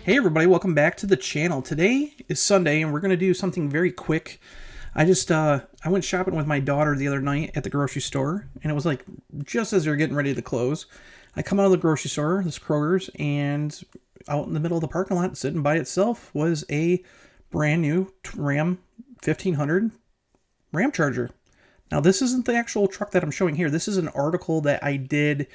Hey everybody, welcome back to the channel. Today is Sunday and we're going to do something very quick. I went shopping with my daughter the other night at the grocery store, and it was like just as they were getting ready to close. I come out of the grocery store, this Kroger's, and out in the middle of the parking lot, sitting by itself, was a brand new Ram 1500 Ramcharger. Now, this isn't the actual truck that I'm showing here. This is an article that I did,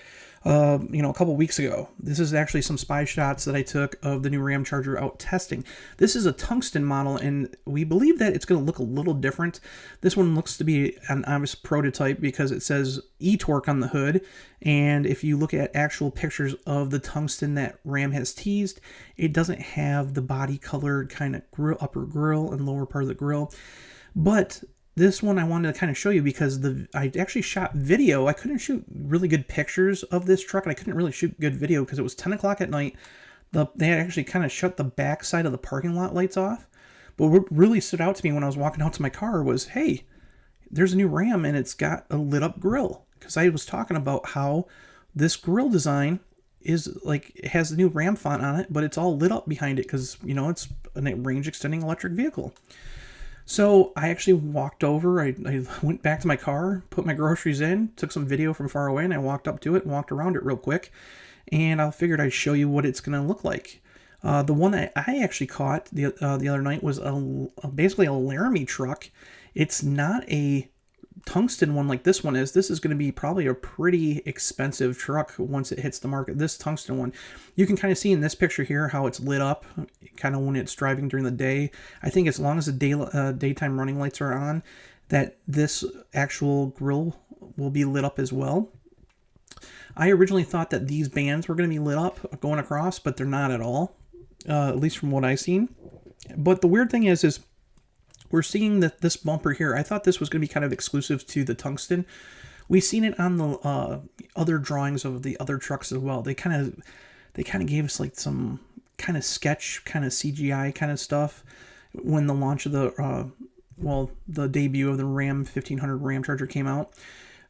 a couple weeks ago. This is actually some spy shots that I took of the new Ramcharger out testing. This is a tungsten model, and we believe that it's going to look a little different. This one looks to be an obvious prototype because it says e-torque on the hood, and if you look at actual pictures of the tungsten that Ram has teased, it doesn't have the body-colored kind of upper grille and lower part of the grille. But this one I wanted to kind of show you because I actually shot video. I couldn't shoot really good pictures of this truck, and I couldn't really shoot good video because it was 10 o'clock at night. They had actually kind of shut the back side of the parking lot lights off. But what really stood out to me when I was walking out to my car was, hey, there's a new Ram and it's got a lit up grille. Because I was talking about how this grille design is like, it has the new Ram font on it, but it's all lit up behind it because, it's a range extending electric vehicle. So I actually walked over, I went back to my car, put my groceries in, took some video from far away, and I walked up to it and walked around it real quick. And I figured I'd show you what it's going to look like. The one that I actually caught the other night was basically a Laramie truck. It's not a tungsten one like this one is. This is going to be probably a pretty expensive truck once it hits the market. This tungsten one, you can kind of see in this picture here how it's lit up kind of when it's driving during the day. I think as long as the daytime running lights are on, that this actual grille will be lit up as well. I originally thought that these bands were going to be lit up going across, but they're not at all, at least from what I've seen. But the weird thing is we're seeing that this bumper here, I thought this was going to be kind of exclusive to the tungsten. We've seen it on the other drawings of the other trucks as well. They kind of gave us like some kind of sketch, kind of CGI kind of stuff when the launch of the debut of the Ram 1500 Ramcharger came out.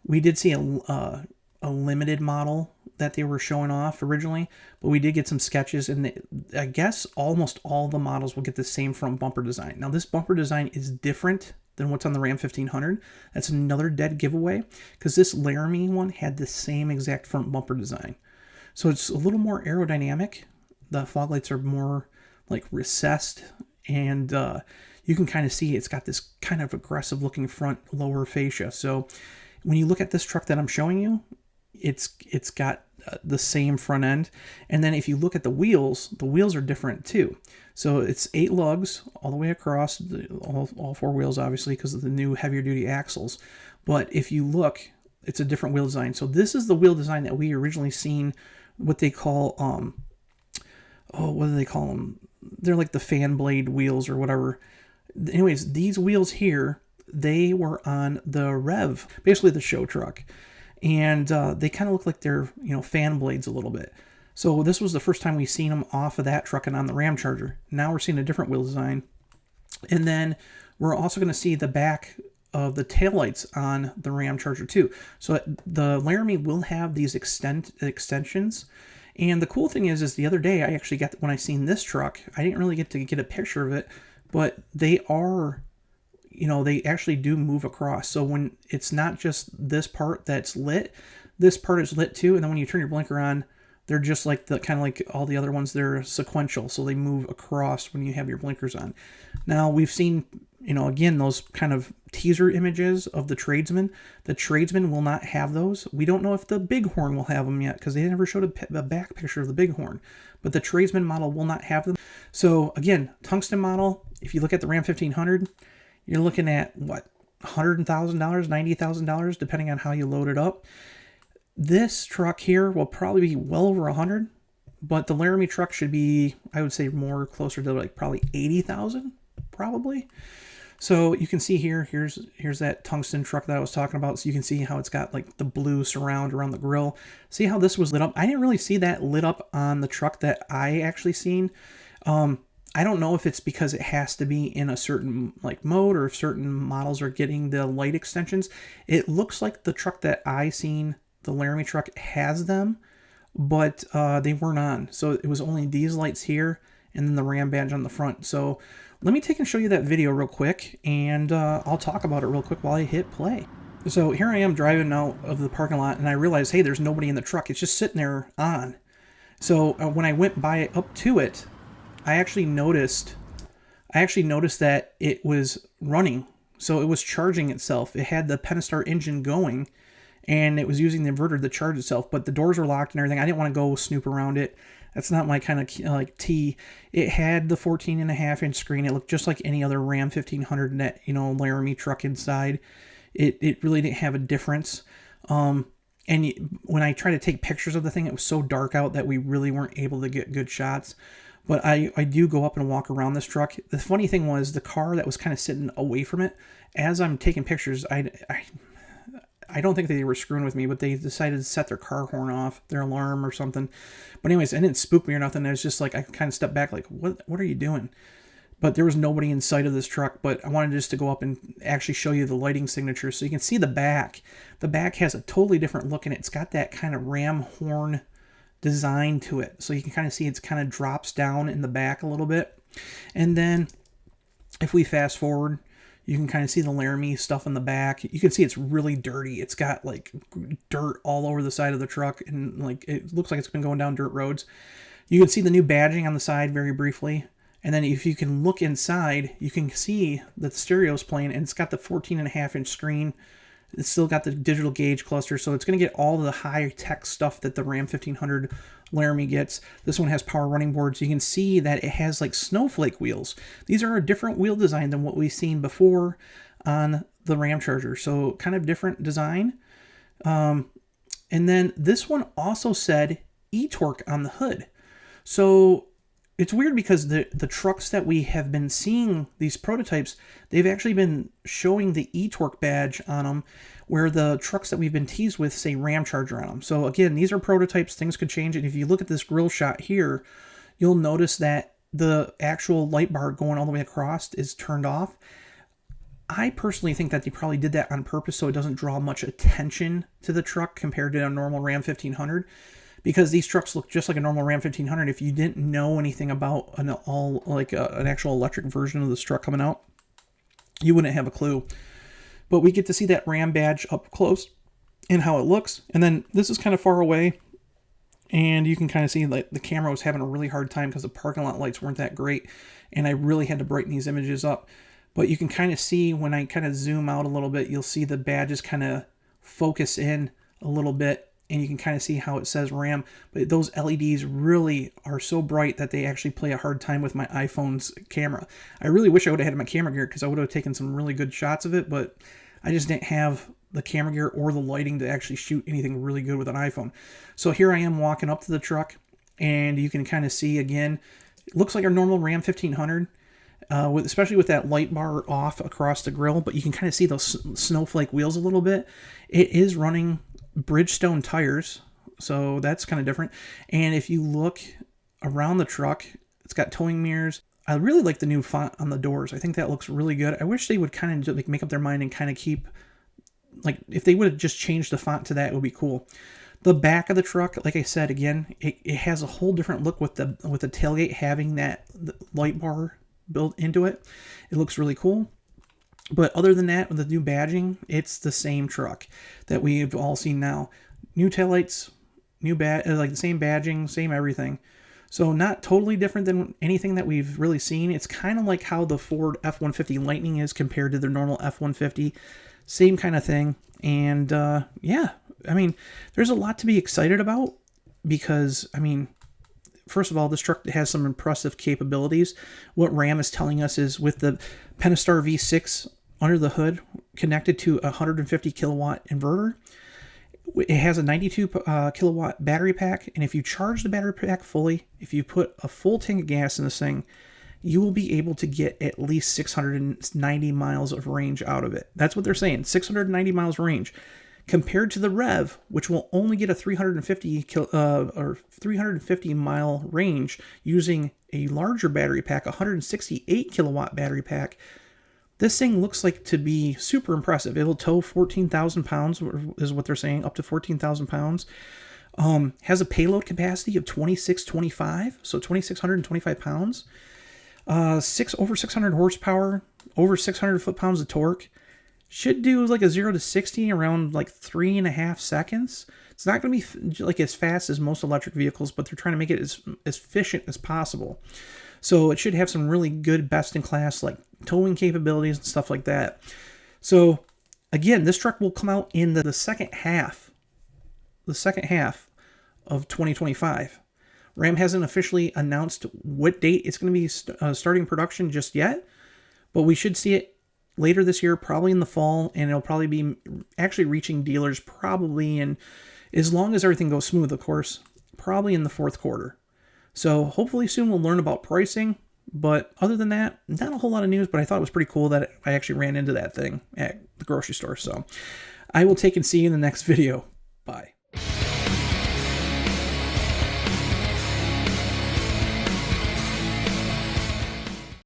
We did see a limited model that they were showing off originally, but we did get some sketches, and I guess almost all the models will get the same front bumper design. Now, this bumper design is different than what's on the Ram 1500. That's another dead giveaway because this Laramie one had the same exact front bumper design. So it's a little more aerodynamic. The fog lights are more like recessed, and you can kind of see it's got this kind of aggressive looking front lower fascia. So when you look at this truck that I'm showing you, it's got the same front end. And then if you look at the wheels are different too. So it's 8 lugs all the way across, all 4 wheels obviously because of the new heavier duty axles. But if you look, it's a different wheel design. So this is the wheel design that we originally seen, what they call, what do they call them? They're like the fan blade wheels or whatever. Anyways, these wheels here, they were on the REEV, basically the show truck. And they kind of look like they're, fan blades a little bit. So this was the first time we've seen them off of that truck and on the Ramcharger. Now we're seeing a different wheel design. And then we're also going to see the back of the taillights on the Ramcharger too. So the Laramie will have these extensions. And the cool thing is the other day I actually got, when I seen this truck, I didn't really get to get a picture of it, but they are, they actually do move across. So when it's not just this part that's lit, this part is lit too. And then when you turn your blinker on, they're just like kind of like all the other ones, they're sequential. So they move across when you have your blinkers on. Now we've seen, again, those kind of teaser images of the Tradesman. The Tradesman will not have those. We don't know if the Bighorn will have them yet because they never showed a back picture of the Bighorn. But the Tradesman model will not have them. So again, tungsten model, if you look at the Ram 1500, you're looking at what, $100,000, $90,000, depending on how you load it up. This truck here will probably be well over 100, but the Laramie truck should be, I would say, more closer to like probably 80,000, probably. So you can see here, here's that tungsten truck that I was talking about. So you can see how it's got like the blue surround around the grille. See how this was lit up? I didn't really see that lit up on the truck that I actually seen. I don't know if it's because it has to be in a certain like mode or if certain models are getting the light extensions. It looks like the truck that I seen, the Laramie truck, has them, but they weren't on. So it was only these lights here and then the Ram badge on the front. So let me take and show you that video real quick, and I'll talk about it real quick while I hit play. So here I am driving out of the parking lot, and I realize, hey, there's nobody in the truck. It's just sitting there on. So when I went by up to it, I actually noticed that it was running. So it was charging itself. It had the Pentastar engine going, and it was using the inverter to charge itself, but the doors were locked and everything. I didn't want to go snoop around it. That's not my kind of like tea. It had the 14.5-inch screen. It looked just like any other Ram 1500 net, Laramie truck inside. It really didn't have a difference. And when I tried to take pictures of the thing, it was so dark out that we really weren't able to get good shots. But I do go up and walk around this truck. The funny thing was the car that was kind of sitting away from it, as I'm taking pictures, I don't think they were screwing with me, but they decided to set their car horn off, their alarm or something. But anyways, it didn't spook me or nothing. It was just like I kind of stepped back like, what are you doing? But there was nobody in sight of this truck, but I wanted just to go up and actually show you the lighting signature so you can see the back. The back has a totally different look in it. It's got that kind of ram horn design to it. So you can kind of see it's kind of drops down in the back a little bit. And then if we fast forward, you can kind of see the Laramie stuff in the back. You can see it's really dirty. It's got like dirt all over the side of the truck, and like it looks like it's been going down dirt roads. You can see the new badging on the side very briefly. And then if you can look inside, you can see that the stereo's playing, and it's got the 14.5-inch screen. It's still got the digital gauge cluster, so it's going to get all the high-tech stuff that the Ram 1500 Laramie gets. This one has power running boards. You can see that it has like snowflake wheels. These are a different wheel design than what we've seen before on the Ramcharger, so kind of different design. And then this one also said e-torque on the hood. So it's weird because the trucks that we have been seeing, these prototypes, they've actually been showing the e-torque badge on them, where the trucks that we've been teased with say Ramcharger on them. So again, these are prototypes, things could change. And if you look at this grill shot here, you'll notice that the actual light bar going all the way across is turned off. I personally think that they probably did that on purpose so it doesn't draw much attention to the truck compared to a normal Ram 1500. Because these trucks look just like a normal Ram 1500. If you didn't know anything about an actual electric version of this truck coming out, you wouldn't have a clue. But we get to see that Ram badge up close and how it looks. And then this is kind of far away, and you can kind of see like the camera was having a really hard time because the parking lot lights weren't that great, and I really had to brighten these images up. But you can kind of see when I kind of zoom out a little bit, you'll see the badges kind of focus in a little bit. And you can kind of see how it says Ram, but those LEDs really are so bright that they actually play a hard time with my iPhone's camera. I really wish I would have had my camera gear because I would have taken some really good shots of it, but I just didn't have the camera gear or the lighting to actually shoot anything really good with an iPhone. So here I am walking up to the truck, and you can kind of see again, it looks like our normal Ram 1500, especially with that light bar off across the grill, but you can kind of see those snowflake wheels a little bit. It is running Bridgestone tires, so that's kind of different. And if you look around the truck, it's got towing mirrors. I really like the new font on the doors. I think that looks really good. I wish they would kind of like make up their mind and kind of keep, like, if they would have just changed the font to that, it would be cool. The back of the truck, like I said, again, it has a whole different look with the tailgate having that light bar built into it. It looks really cool. But other than that, with the new badging, it's the same truck that we've all seen now. New taillights, like the same badging, same everything. So not totally different than anything that we've really seen. It's kind of like how the Ford F-150 Lightning is compared to their normal F-150. Same kind of thing. And yeah, I mean, there's a lot to be excited about because, I mean, first of all, this truck has some impressive capabilities. What Ram is telling us is with the Pentastar V6 under the hood connected to a 150 kilowatt inverter, it has a 92 kilowatt battery pack, and if you charge the battery pack fully, if you put a full tank of gas in this thing, you will be able to get at least 690 miles of range out of it. That's what they're saying, 690 miles range, compared to the REEV, which will only get a 350 mile range using a larger battery pack, 168 kilowatt battery pack. This thing looks like to be super impressive. It'll tow 14,000 pounds, is what they're saying, up to 14,000 pounds. Has a payload capacity of 2625, so 2,625 pounds. Over 600 horsepower, over 600 foot-pounds of torque. Should do like a 0 to 60 around like 3.5 seconds. It's not going to be like as fast as most electric vehicles, but they're trying to make it as efficient as possible. So it should have some really good best-in-class like towing capabilities and stuff like that. So again, this truck will come out in the second half of 2025. Ram hasn't officially announced what date it's going to be starting production just yet, but we should see it later this year, probably in the fall, and it'll probably be actually reaching dealers probably in, as long as everything goes smooth, of course, probably in the fourth quarter. So hopefully soon we'll learn about pricing, but other than that, not a whole lot of news, but I thought it was pretty cool that I actually ran into that thing at the grocery store. So I will take and see you in the next video. Bye.